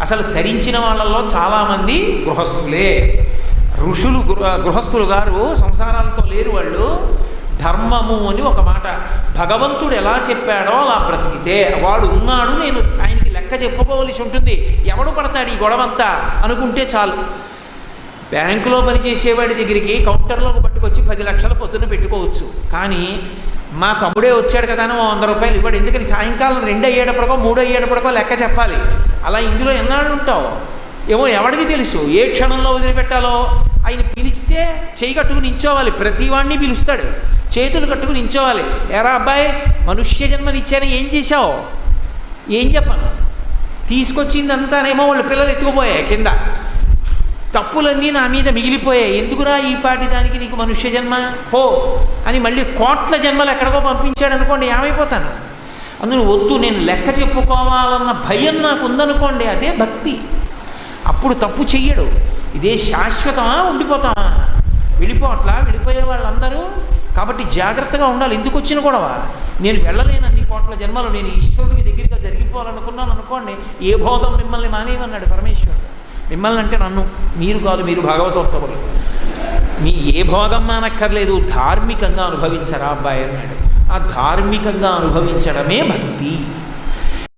అసలు తరించిన వాళ్ళల్లో చాలామంది గృహస్థులే. ఋషులు గృహస్థులు గారు సంసారాలతో లేరు. వాళ్ళు ధర్మము అని ఒక మాట, భగవంతుడు ఎలా చెప్పాడో అలా బ్రతికితే వాడు ఉన్నాడు, నేను ఆయనకి లెక్క చెప్పుకోవలసి ఉంటుంది, ఎవడు పడతాడు ఈ గొడవంతా అనుకుంటే చాలు. బ్యాంకులో పనిచేసేవాడి దగ్గరికి కౌంటర్లోకి పట్టుకొచ్చి 10 లక్షలు పొద్దున్న పెట్టుకోవచ్చు. కానీ మా తమ్ముడే వచ్చాడు కదా అని 100 రూపాయలు ఇవ్వడు. ఎందుకని సాయంకాలం 2 అయ్యేటప్పటికో 3 అయ్యేటప్పటికో లెక్క చెప్పాలి. అలా ఇందులో ఎన్నాళ్ళు ఉంటావు ఏమో ఎవడికి తెలుసు, ఏ క్షణంలో వదిలిపెట్టాలో. ఆయన పిలిస్తే చేయి కట్టుకుని నించోవాలి, ప్రతివాడిని పిలుస్తాడు, చేతులు కట్టుకుని నించోవాలి. ఎరా అబ్బాయి, మనుష్య జన్మనిచ్చాను, ఏం చేశావు, ఏం చెప్పాను, తీసుకొచ్చిందంతానేమో వాళ్ళ పిల్లలు ఎత్తుకుపోయాయి కింద, తప్పులన్నీ నా మీద మిగిలిపోయాయి, ఎందుకురా ఈ పాటి దానికి నీకు మనుష్య జన్మ, పో అని మళ్ళీ కోట్ల జన్మలు ఎక్కడికో పంపించాడు అనుకోండి, ఏమైపోతాను. అందులో వద్దు, నేను లెక్క చెప్పుకోవాలన్న భయం నాకు ఉందనుకోండి, అదే భక్తి. అప్పుడు తప్పు చెయ్యడు. ఇదే శాశ్వతమా, ఉండిపోతామా, వెళ్ళిపోయే వాళ్ళందరూ. కాబట్టి జాగ్రత్తగా ఉండాలి. ఎందుకు వచ్చిన గొడవ, నేను వెళ్ళలేను అన్ని కోట్ల జన్మలు, నేను ఈశ్వరుడికి దగ్గరగా జరిగిపోవాలనుకున్నాను అనుకోండి, ఏ భోగం మిమ్మల్ని మానేయమన్నాడు పరమేశ్వరుడు. మిమ్మల్ని అంటే నన్ను, మీరు కాదు, మీరు భాగవతోత్తములు, మీ ఏ భోగం మానక్కర్లేదు, ధార్మికంగా అనుభవించరా అబ్బాయి అన్నాడు. ఆ ధార్మికంగా అనుభవించడమే భక్తి.